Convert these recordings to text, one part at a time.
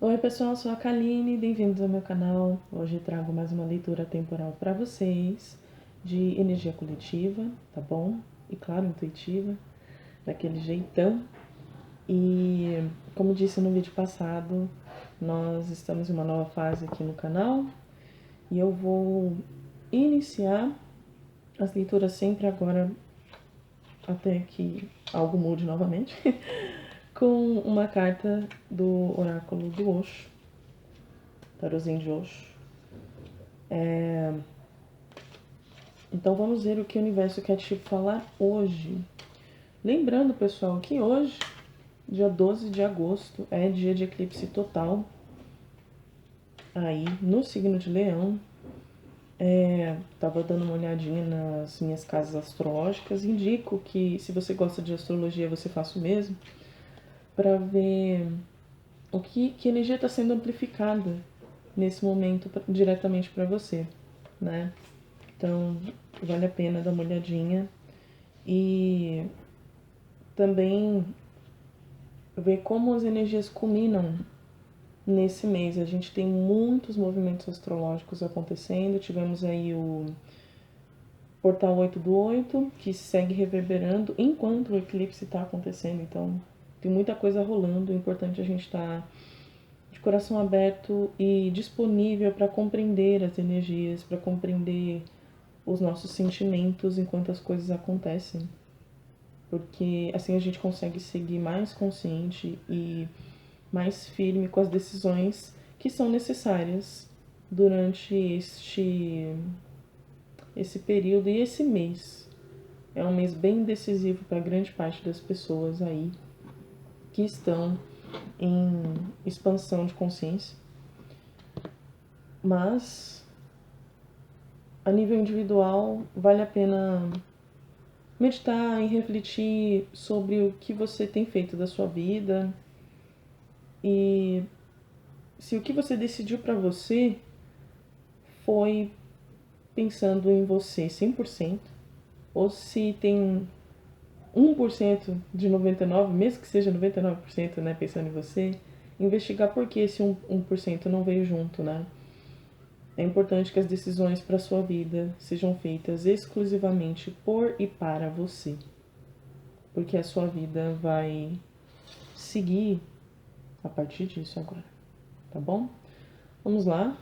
Oi pessoal, sou a Kaline, bem-vindos ao meu canal. Hoje trago mais uma leitura temporal para vocês de energia coletiva, tá bom? E claro, intuitiva, daquele jeitão. E como disse no vídeo passado, nós estamos em uma nova fase aqui no canal e eu vou iniciar as leituras sempre agora, até que algo mude novamente, com uma carta do oráculo do Osho, tarôzinho de Osho. Então vamos ver o que o universo quer te falar hoje. Lembrando, pessoal, que hoje, dia 12 de agosto, é dia de eclipse total aí no signo de Leão. Tava dando uma olhadinha nas minhas casas astrológicas. Indico que, se você gosta de astrologia, você faça o mesmo, para ver o que energia está sendo amplificada nesse momento diretamente para você, né? Então, vale a pena dar uma olhadinha e também ver como as energias culminam nesse mês. A gente tem muitos movimentos astrológicos acontecendo. Tivemos aí o portal 8 do 8, que segue reverberando enquanto o eclipse está acontecendo. Então, tem muita coisa rolando. É importante a gente estar de coração aberto e disponível para compreender as energias, para compreender os nossos sentimentos enquanto as coisas acontecem. Porque assim a gente consegue seguir mais consciente e mais firme com as decisões que são necessárias durante esse período e esse mês. É um mês bem decisivo para grande parte das pessoas aí que estão em expansão de consciência. Mas, a nível individual, vale a pena meditar e refletir sobre o que você tem feito da sua vida e se o que você decidiu para você foi pensando em você 100%, ou se tem 1% de 99%, mesmo que seja 99%, né, pensando em você, investigar por que esse 1% não veio junto, né? É importante que as decisões para sua vida sejam feitas exclusivamente por e para você, porque a sua vida vai seguir a partir disso agora, tá bom? Vamos lá.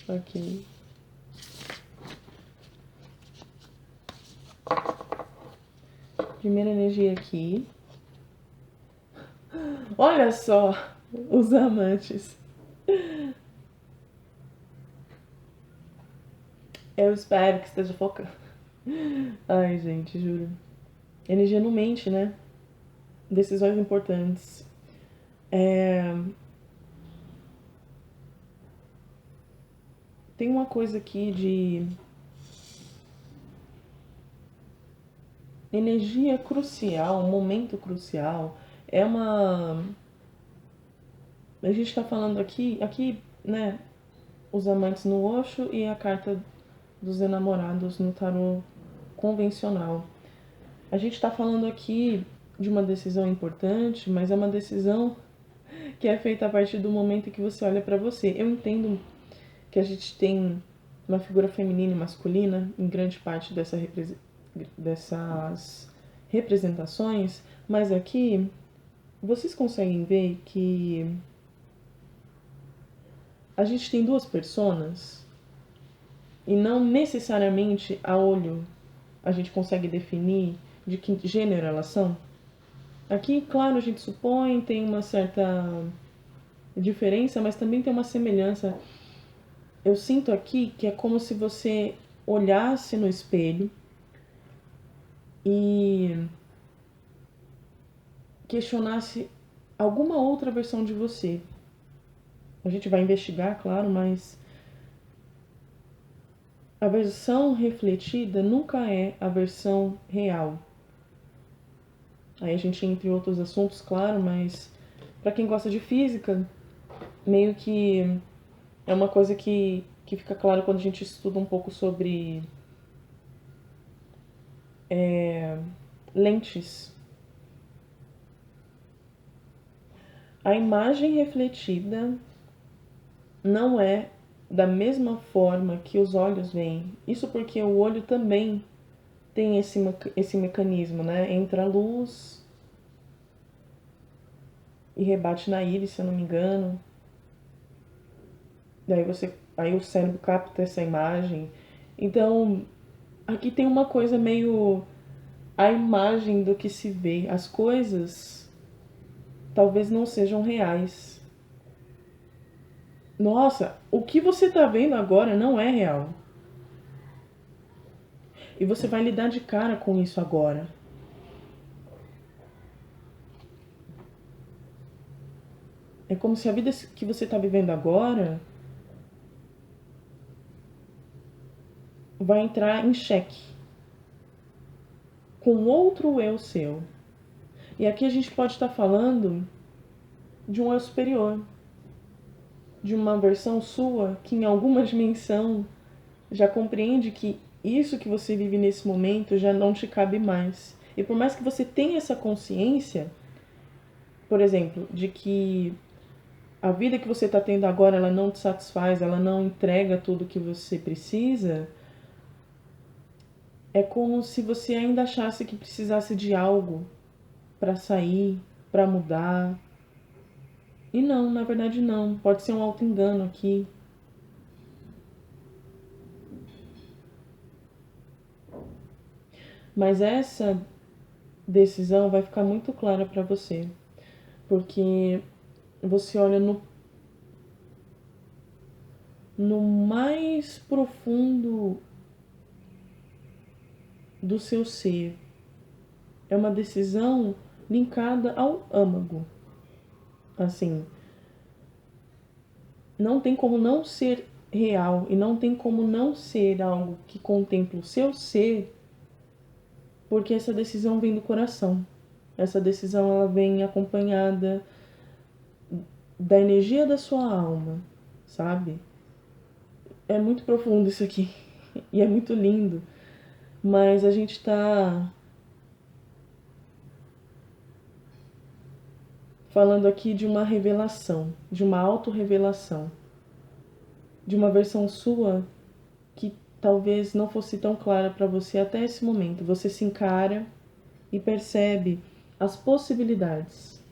Ok. Primeira energia aqui. Olha só, os amantes. Eu espero que esteja focando. Ai, gente, juro. Energia não mente, né? Decisões importantes. Tem uma coisa aqui de energia crucial, momento crucial. É uma. A gente tá falando aqui, né? Os amantes no Osho e a carta dos enamorados no tarô convencional. A gente tá falando aqui de uma decisão importante, mas é uma decisão que é feita a partir do momento que você olha para você. Eu entendo que a gente tem uma figura feminina e masculina em grande parte dessas representações, mas aqui vocês conseguem ver que a gente tem duas personas e não necessariamente a olho a gente consegue definir de que gênero elas são. Aqui, claro, a gente supõe, tem uma certa diferença, mas também tem uma semelhança. Eu sinto aqui que é como se você olhasse no espelho e questionasse alguma outra versão de você. A gente vai investigar, claro, mas a versão refletida nunca é a versão real. Aí a gente entra em outros assuntos, claro, mas para quem gosta de física, meio que é uma coisa que fica claro quando a gente estuda um pouco sobre lentes. A imagem refletida não é da mesma forma que os olhos veem. Isso porque o olho também tem esse mecanismo, né? Entra a luz e rebate na íris, se eu não me engano. Aí o cérebro capta essa imagem. Então, aqui tem uma coisa meio a imagem do que se vê. As coisas talvez não sejam reais. Nossa, o que você está vendo agora não é real. E você vai lidar de cara com isso agora. É como se a vida que você está vivendo agora vai entrar em xeque com outro eu seu. E aqui a gente pode estar falando de um eu superior, de uma versão sua que em alguma dimensão já compreende que isso que você vive nesse momento já não te cabe mais. E por mais que você tenha essa consciência, por exemplo, de que a vida que você está tendo agora ela não te satisfaz, ela não entrega tudo que você precisa, é como se você ainda achasse que precisasse de algo para sair, para mudar. E não, na verdade não. Pode ser um auto-engano aqui. Mas essa decisão vai ficar muito clara para você, porque você olha no mais profundo do seu ser. É uma decisão linkada ao âmago. Assim, não tem como não ser real e não tem como não ser algo que contempla o seu ser, porque essa decisão vem do coração. Essa decisão ela vem acompanhada da energia da sua alma, sabe? É muito profundo isso aqui e é muito lindo, mas a gente tá falando aqui de uma revelação, de uma autorrevelação, de uma versão sua que talvez não fosse tão clara para você até esse momento. Você se encara e percebe as possibilidades,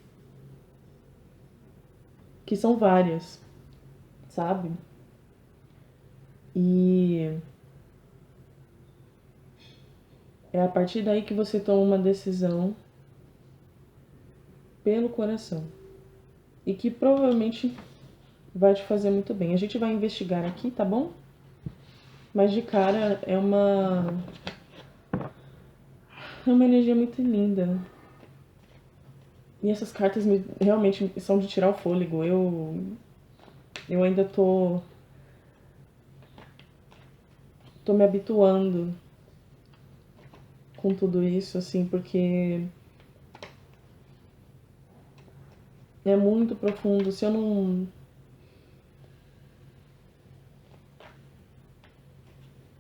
que são várias, sabe? E é a partir daí que você toma uma decisão pelo coração e que provavelmente vai te fazer muito bem. A gente vai investigar aqui, tá bom? Mas de cara é uma energia muito linda. E essas cartas realmente são de tirar o fôlego. Eu ainda tô me habituando com tudo isso, assim, porque é muito profundo. Se eu não.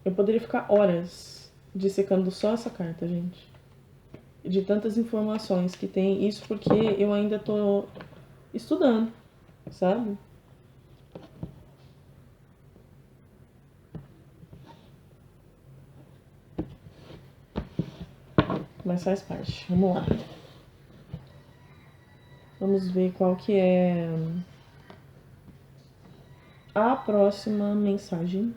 Eu poderia ficar horas dissecando só essa carta, gente. De tantas informações que tem. Isso porque eu ainda tô estudando, sabe? Mas faz parte. Vamos lá. Vamos ver qual que é a próxima mensagem.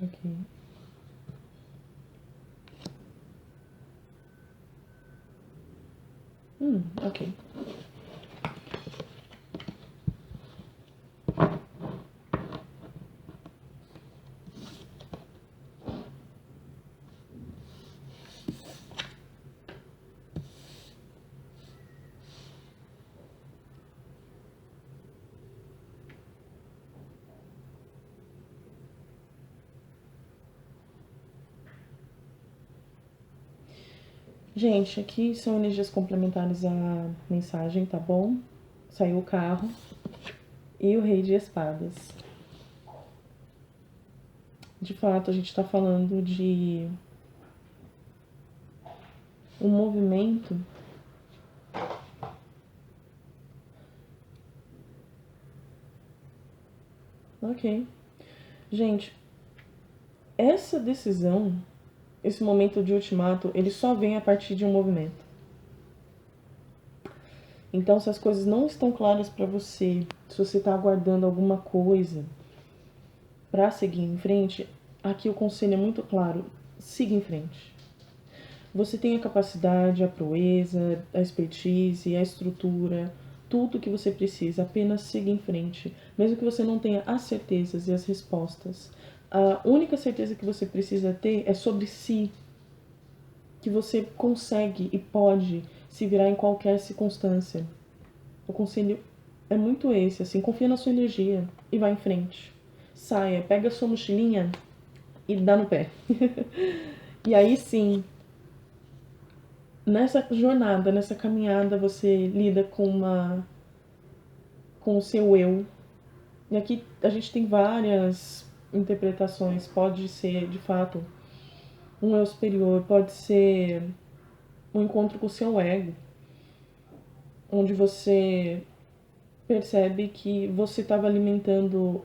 Ok. Ok. Gente, aqui são energias complementares à mensagem, tá bom? Saiu o carro e o rei de espadas. De fato, a gente tá falando de um movimento ok. Gente, essa decisão, esse momento de ultimato, ele só vem a partir de um movimento. Então, se as coisas não estão claras para você, se você está aguardando alguma coisa para seguir em frente, aqui o conselho é muito claro: siga em frente. Você tem a capacidade, a proeza, a expertise, a estrutura, tudo que você precisa, apenas siga em frente. Mesmo que você não tenha as certezas e as respostas, a única certeza que você precisa ter é sobre si, que você consegue e pode se virar em qualquer circunstância. O conselho é muito esse, assim, confia na sua energia e vá em frente. Saia, pega a sua mochilinha e dá no pé. E aí sim, nessa jornada, nessa caminhada, você lida com o seu eu. E aqui a gente tem várias interpretações. Pode ser, de fato, um eu superior, pode ser um encontro com o seu ego, onde você percebe que você estava alimentando,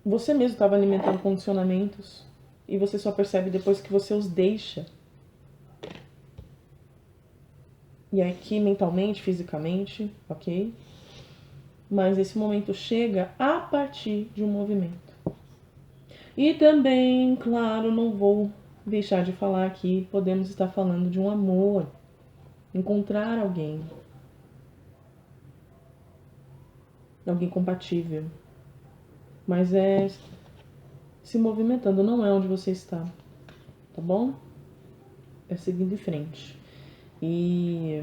você mesmo estava alimentando condicionamentos e você só percebe depois que você os deixa. E aqui mentalmente, fisicamente, ok? Mas esse momento chega a partir de um movimento. E também, claro, não vou deixar de falar aqui, podemos estar falando de um amor, encontrar alguém compatível, mas é se movimentando, não é onde você está, tá bom? É seguindo em frente. E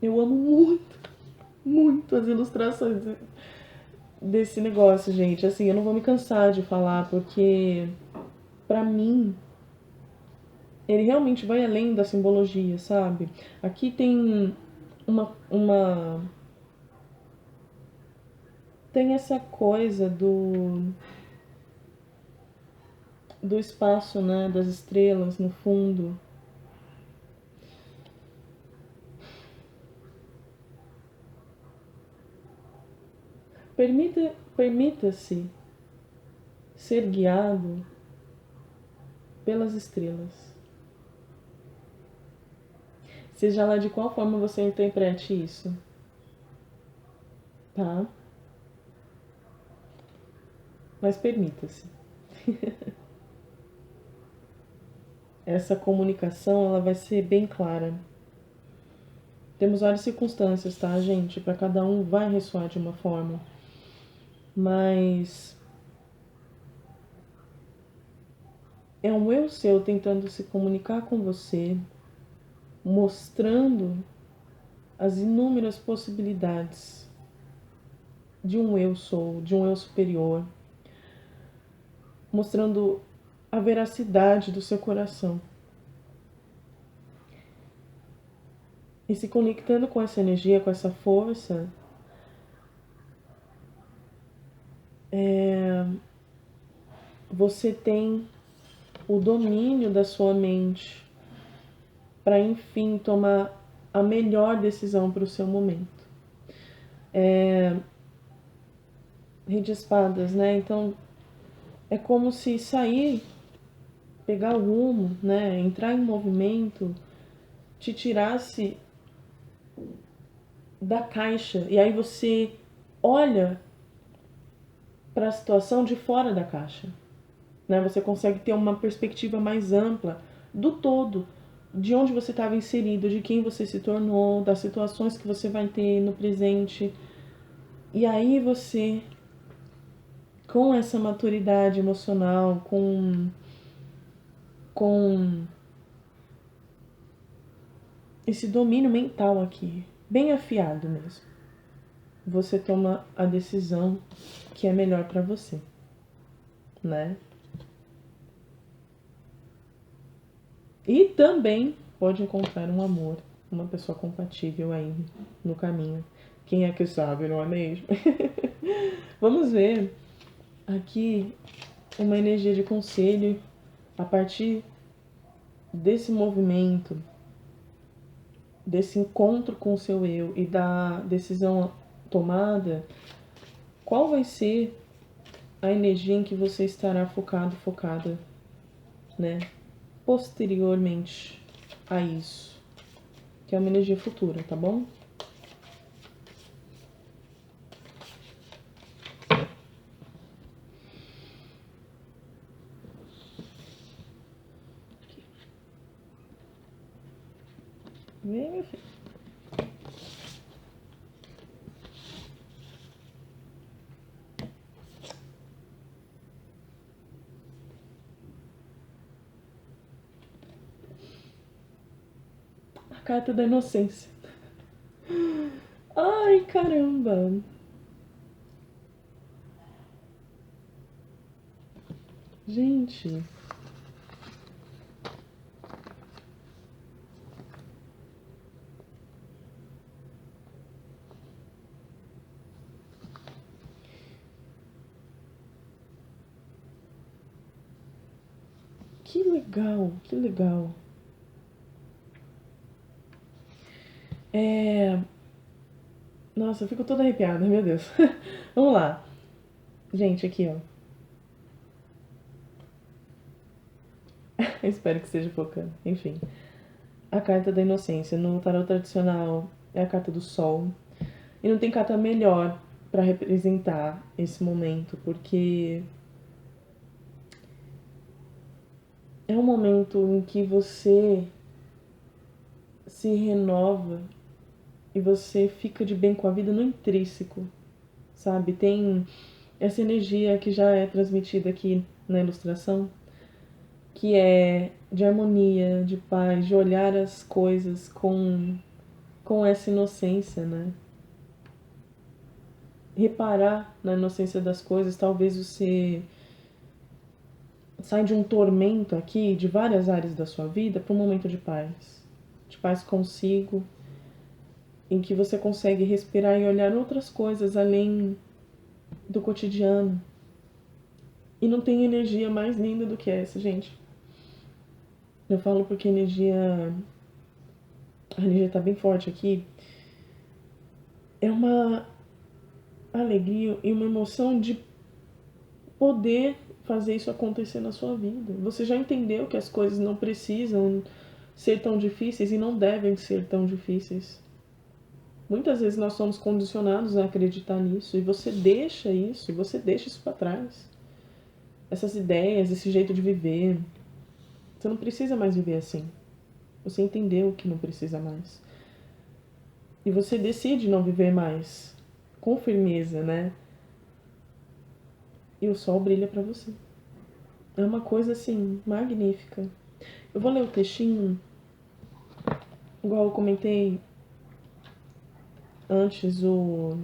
eu amo muito, muito as ilustrações desse negócio, gente. Assim, eu não vou me cansar de falar, porque pra mim ele realmente vai além da simbologia, sabe? Aqui tem uma tem essa coisa do espaço, né, das estrelas no fundo. Permita-se ser guiado pelas estrelas. Seja lá de qual forma você interprete isso, tá? Mas permita-se. Essa comunicação, ela vai ser bem clara. Temos várias circunstâncias, tá, gente? Para cada um vai ressoar de uma forma. Mas é um eu seu tentando se comunicar com você, mostrando as inúmeras possibilidades de um eu sou, de um eu superior, mostrando a veracidade do seu coração. E se conectando com essa energia, com essa força, você tem o domínio da sua mente para, enfim, tomar a melhor decisão para o seu momento. Rei de espadas, né? Então, é como se sair, pegar o rumo, né? Entrar em movimento, te tirasse da caixa. E aí você olha para a situação de fora da caixa, né? Você consegue ter uma perspectiva mais ampla do todo, de onde você estava inserido, de quem você se tornou, das situações que você vai ter no presente. E aí você, com essa maturidade emocional, com esse domínio mental aqui, bem afiado mesmo, você toma a decisão que é melhor para você, né? E também pode encontrar um amor, uma pessoa compatível aí no caminho. Quem é que sabe, não é mesmo? Vamos ver aqui uma energia de conselho a partir desse movimento, desse encontro com o seu eu e da decisão tomada. Qual vai ser a energia em que você estará focado, focada, né? Posteriormente a isso, que é uma energia futura, tá bom? Vem, meu filho. A carta da inocência. Ai, caramba. Gente. Que legal, que legal. Nossa, eu fico toda arrepiada, meu Deus. Vamos lá. Gente, aqui, ó. Espero que esteja focando. Enfim. A carta da inocência. No tarot tradicional é a carta do sol. E não tem carta melhor para representar esse momento, porque é um momento em que você se renova e você fica de bem com a vida no intrínseco, sabe? Tem essa energia que já é transmitida aqui na ilustração, que é de harmonia, de paz, de olhar as coisas com essa inocência, né? Reparar na inocência das coisas, talvez você sai de um tormento aqui, de várias áreas da sua vida, para um momento de paz consigo, em que você consegue respirar e olhar outras coisas além do cotidiano. E não tem energia mais linda do que essa, gente. Eu falo porque a energia tá bem forte aqui. É uma alegria e uma emoção de poder fazer isso acontecer na sua vida. Você já entendeu que as coisas não precisam ser tão difíceis e não devem ser tão difíceis. Muitas vezes nós somos condicionados a acreditar nisso e você deixa isso para trás. Essas ideias, esse jeito de viver. Você não precisa mais viver assim. Você entendeu que não precisa mais. E você decide não viver mais com firmeza, né? E o sol brilha para você. É uma coisa assim magnífica. Eu vou ler o textinho, igual eu comentei antes, eu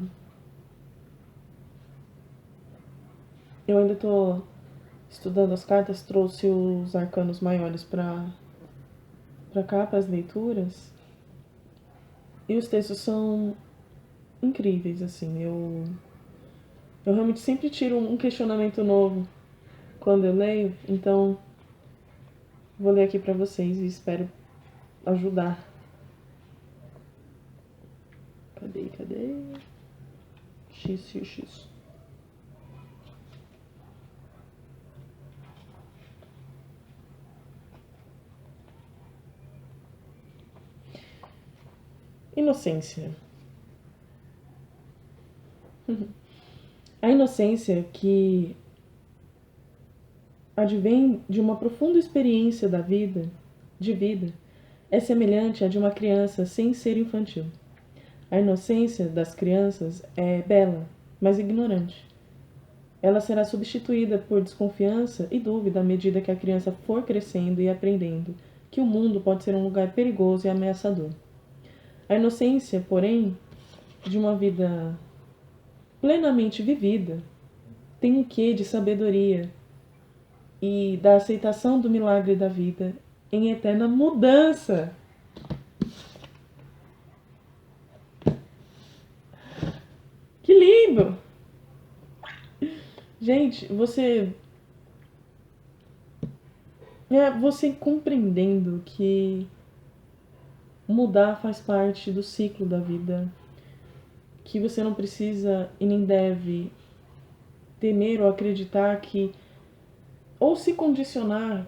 ainda tô estudando as cartas, trouxe os arcanos maiores para cá, para as leituras. E os textos são incríveis, assim. Eu realmente sempre tiro um questionamento novo quando eu leio, então vou ler aqui para vocês e espero ajudar. Cadê? X e o X. Inocência. A inocência que advém de uma profunda experiência da vida, de vida, é semelhante à de uma criança sem ser infantil. A inocência das crianças é bela, mas ignorante. Ela será substituída por desconfiança e dúvida à medida que a criança for crescendo e aprendendo que o mundo pode ser um lugar perigoso e ameaçador. A inocência, porém, de uma vida plenamente vivida, tem um quê de sabedoria e da aceitação do milagre da vida em eterna mudança. Que lindo! Gente, você compreendendo que mudar faz parte do ciclo da vida, que você não precisa e nem deve temer ou acreditar que, ou se condicionar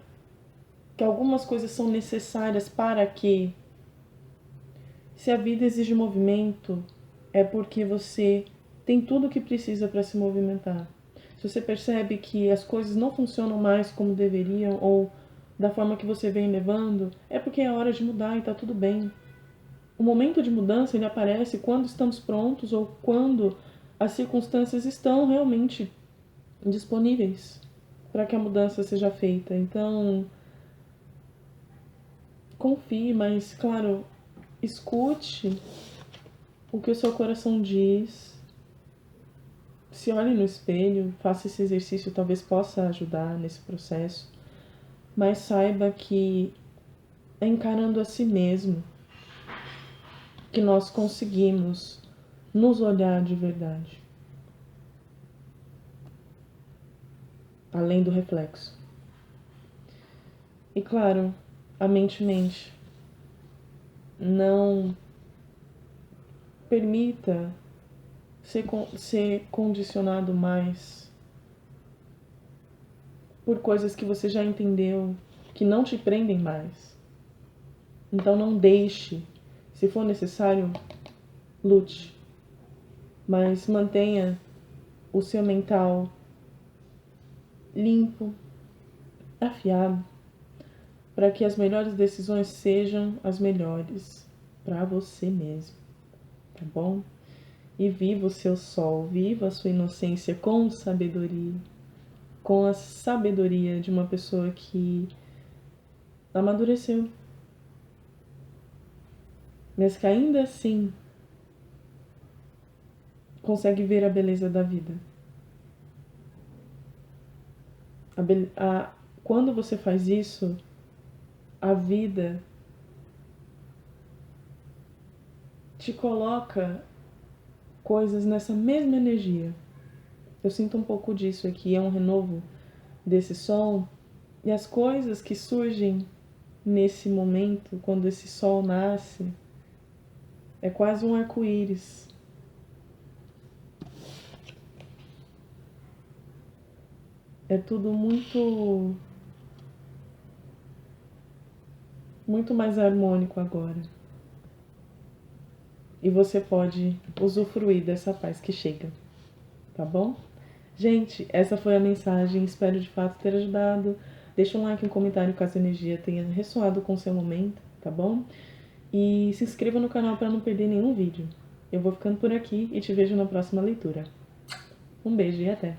que algumas coisas são necessárias para que, se a vida exige movimento, é porque você tem tudo o que precisa para se movimentar. Se você percebe que as coisas não funcionam mais como deveriam ou da forma que você vem levando, é porque é hora de mudar e está tudo bem. O momento de mudança ele aparece quando estamos prontos ou quando as circunstâncias estão realmente disponíveis para que a mudança seja feita. Então, confie, mas claro, escute o que o seu coração diz. Se olhe no espelho, faça esse exercício, talvez possa ajudar nesse processo. Mas saiba que é encarando a si mesmo que nós conseguimos nos olhar de verdade. Além do reflexo. E claro, a mente. Não permita ser condicionado mais por coisas que você já entendeu, que não te prendem mais. Então não deixe, se for necessário, lute, mas mantenha o seu mental limpo, afiado, para que as melhores decisões sejam as melhores para você mesmo, tá bom? E viva o seu sol, viva a sua inocência com sabedoria, com a sabedoria de uma pessoa que amadureceu, mas que ainda assim consegue ver a beleza da vida. Quando você faz isso, a vida te coloca coisas nessa mesma energia. Eu sinto um pouco disso aqui, é um renovo desse sol. E as coisas que surgem nesse momento, quando esse sol nasce, é quase um arco-íris. É tudo muito mais harmônico agora. E você pode usufruir dessa paz que chega, tá bom? Gente, essa foi a mensagem, espero de fato ter ajudado. Deixa um like, um comentário caso a energia tenha ressoado com o seu momento, tá bom? E se inscreva no canal para não perder nenhum vídeo. Eu vou ficando por aqui e te vejo na próxima leitura. Um beijo e até!